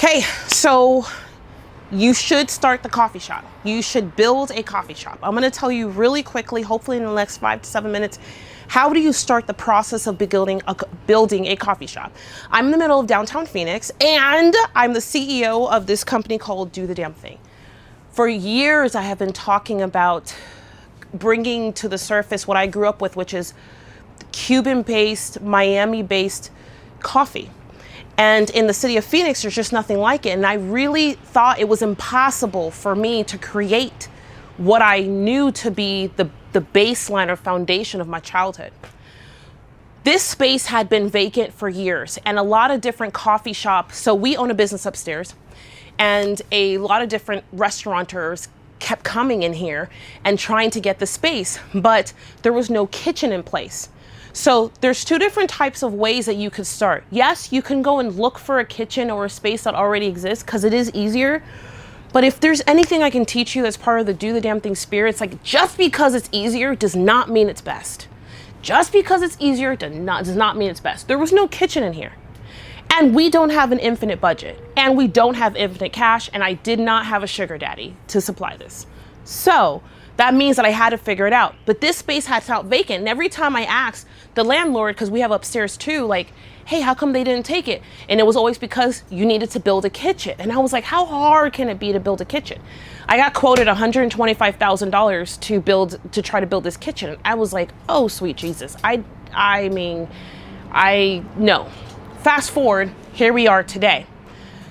Okay, so you should start the coffee shop. You should build a coffee shop. I'm gonna tell you really quickly, hopefully in the next 5 to 7 minutes, how do you start the process of building a coffee shop? I'm in the middle of downtown Phoenix, and I'm the CEO of this company called Do the Damn Thing. For years, I have been talking about bringing to the surface what I grew up with, which is Cuban-based, Miami-based coffee. And in the city of Phoenix, there's just nothing like it. And I really thought it was impossible for me to create what I knew to be the baseline or foundation of my childhood. This space had been vacant for years, and a lot of different coffee shops. So we own a business upstairs, and a lot of different restaurateurs kept coming in here and trying to get the space, but there was no kitchen in place. So there's two different types of ways that you could start. Yes, you can go and look for a kitchen or a space that already exists because it is easier. But if there's anything I can teach you as part of the Do the Damn Thing spirit, it's like just because it's easier does not mean it's best. Just because it's easier does not mean it's best. There was no kitchen in here. And we don't have an infinite budget. And we don't have infinite cash. And I did not have a sugar daddy to supply this. So that means that I had to figure it out. But this space had felt vacant. And every time I asked the landlord, because we have upstairs too, like, hey, how come they didn't take it? And it was always because you needed to build a kitchen. And I was like, how hard can it be to build a kitchen? I got quoted $125,000 to try to build this kitchen. I was like, oh, sweet Jesus. I know. Fast forward, here we are today.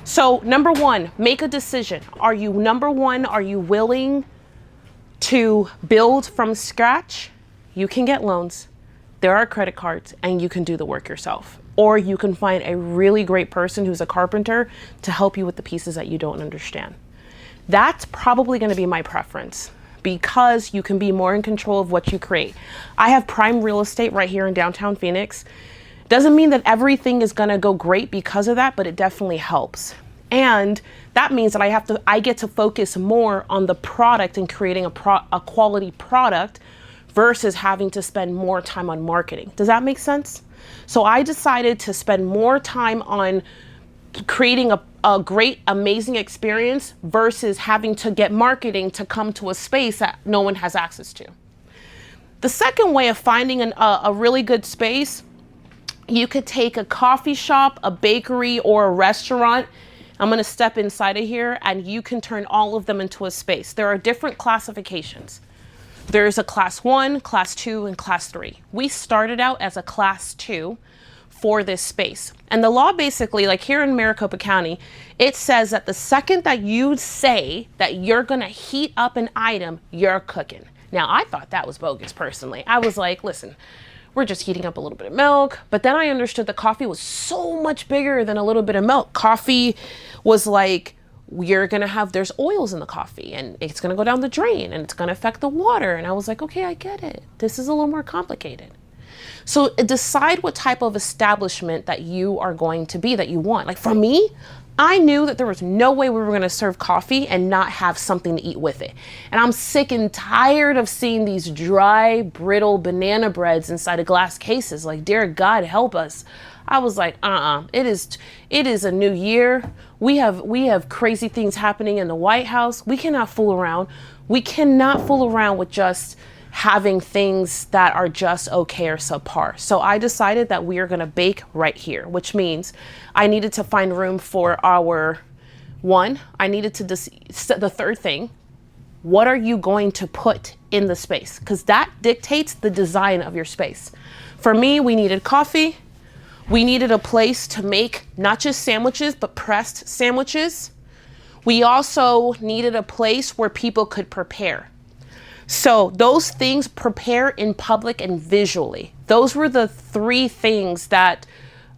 So number one, make a decision. Are you willing to build from scratch? You can get loans, there are credit cards, and you can do the work yourself. Or you can find a really great person who's a carpenter to help you with the pieces that you don't understand. That's probably going to be my preference because you can be more in control of what you create. I have prime real estate right here in downtown Phoenix. Doesn't mean that everything is going to go great because of that, but it definitely helps. And that means that I get to focus more on the product and creating a quality product versus having to spend more time on marketing. Does that make sense? So I decided to spend more time on creating a great, amazing experience versus having to get marketing to come to a space that no one has access to. The second way of finding a really good space, you could take a coffee shop, a bakery, or a restaurant. I'm going to step inside of here and you can turn all of them into a space. There are different classifications. There's a class 1, class 2, and class 3. We started out as a class 2 for this space. And the law basically, like here in Maricopa County, it says that the second that you say that you're going to heat up an item, you're cooking. Now, I thought that was bogus personally. I was like, listen, we're just heating up a little bit of milk. But then I understood that coffee was so much bigger than a little bit of milk. Coffee was like, there's oils in the coffee and it's going to go down the drain and it's going to affect the water. And I was like, okay, I get it. This is a little more complicated. So decide what type of establishment that you are going to be, that you want. Like for me, I knew that there was no way we were going to serve coffee and not have something to eat with it. And I'm sick and tired of seeing these dry, brittle banana breads inside of glass cases. Like, dear God, help us. I was like, it is a new year. We have crazy things happening in the White House. We cannot fool around. We cannot fool around with just having things that are just okay or subpar. So I decided that we are going to bake right here, which means I needed to find room for the third thing, what are you going to put in the space? Because that dictates the design of your space. For me, we needed coffee. We needed a place to make not just sandwiches, but pressed sandwiches. We also needed a place where people could prepare. So those things, prepare in public and visually. Those were the three things that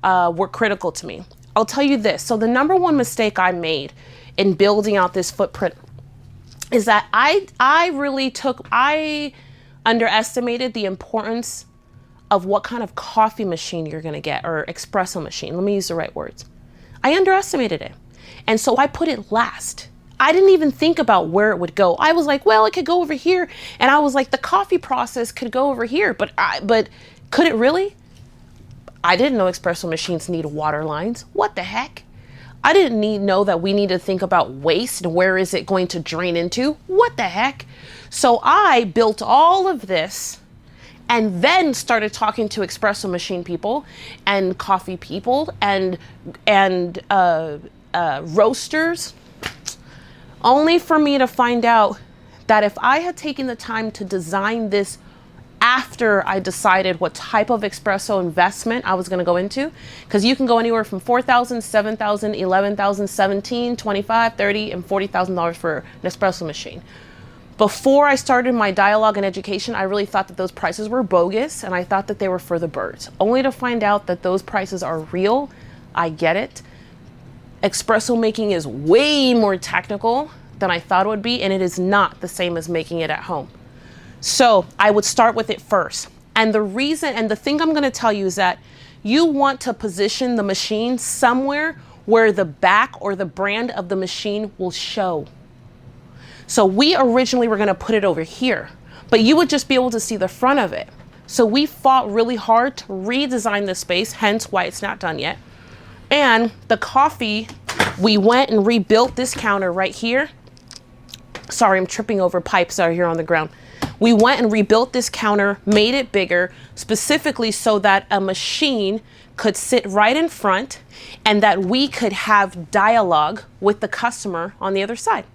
were critical to me. I'll tell you this. So the number one mistake I made in building out this footprint is that I underestimated the importance of what kind of coffee machine you're going to get, or espresso machine. Let me use the right words. I underestimated it. And so I put it last. I didn't even think about where it would go. I was like, well, it could go over here. And I was like, the coffee process could go over here, but could it really? I didn't know espresso machines need water lines. What the heck? I didn't know that we need to think about waste and where is it going to drain into. What the heck? So I built all of this and then started talking to espresso machine people and coffee people and roasters, only for me to find out that if I had taken the time to design this after I decided what type of espresso investment I was going to go into, because you can go anywhere from $4,000, $7,000, $11,000, $17,000, $25,000, $30,000, and $40,000 for an espresso machine. Before I started my dialogue and education, I really thought that those prices were bogus, and I thought that they were for the birds, only to find out that those prices are real. I get it. Espresso making is way more technical than I thought it would be, and it is not the same as making it at home. So I would start with it first. And the reason, and the thing I'm going to tell you is that you want to position the machine somewhere where the back or the brand of the machine will show. So we originally were going to put it over here, but you would just be able to see the front of it. So we fought really hard to redesign the space, hence why it's not done yet. And the coffee, we went and rebuilt this counter right here. Sorry, I'm tripping over pipes that are here on the ground. We went and rebuilt this counter, made it bigger, specifically so that a machine could sit right in front and that we could have dialogue with the customer on the other side.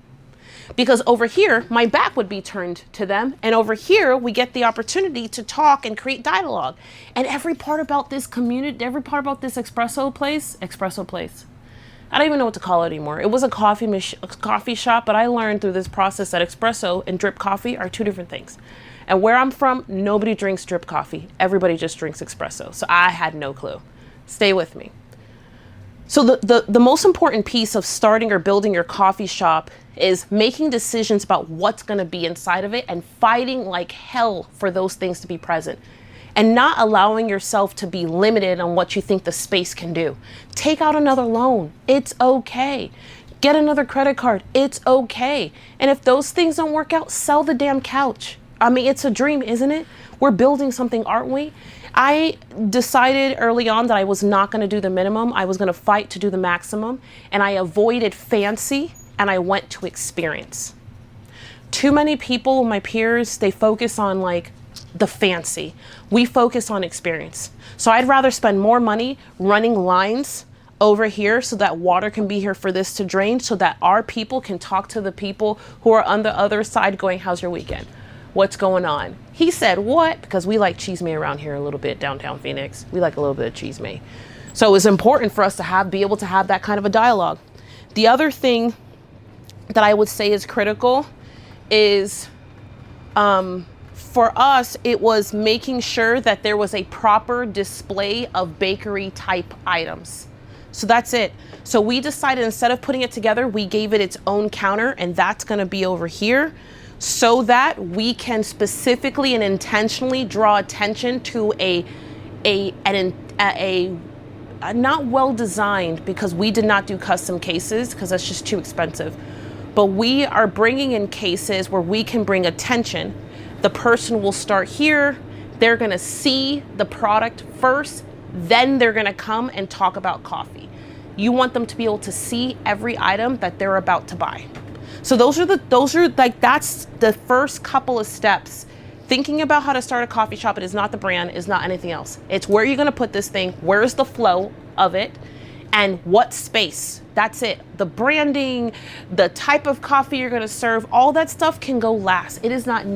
Because over here, my back would be turned to them, and over here, we get the opportunity to talk and create dialogue. And every part about this community, every part about this espresso place, I don't even know what to call it anymore. It was a coffee shop, but I learned through this process that espresso and drip coffee are two different things. And where I'm from, nobody drinks drip coffee. Everybody just drinks espresso. So I had no clue. Stay with me. So the most important piece of starting or building your coffee shop is making decisions about what's going to be inside of it and fighting like hell for those things to be present. And not allowing yourself to be limited on what you think the space can do. Take out another loan. It's okay. Get another credit card. It's okay. And if those things don't work out, sell the damn couch. I mean, it's a dream, isn't it? We're building something, aren't we? I decided early on that I was not going to do the minimum. I was going to fight to do the maximum. And I avoided fancy and I went to experience. Too many people, my peers, they focus on like the fancy. We focus on experience. So I'd rather spend more money running lines over here so that water can be here for this to drain, so that our people can talk to the people who are on the other side going, how's your weekend? What's going on? He said, what? Because we like cheese may around here a little bit, downtown Phoenix. We like a little bit of cheese may. So it was important for us to be able to have that kind of a dialogue. The other thing that I would say is critical is, for us, it was making sure that there was a proper display of bakery type items. So that's it. So we decided instead of putting it together, we gave it its own counter, and that's going to be over here so that we can specifically and intentionally draw attention to a not well designed, because we did not do custom cases because that's just too expensive. But we are bringing in cases where we can bring attention. The person will start here, they're gonna see the product first, then they're gonna come and talk about coffee. You want them to be able to see every item that they're about to buy. So that's the first couple of steps. Thinking about how to start a coffee shop, it is not the brand, is not anything else. It's where you're gonna put this thing, where's the flow of it, and what space. That's it. The branding, the type of coffee you're gonna serve, all that stuff can go last. It is not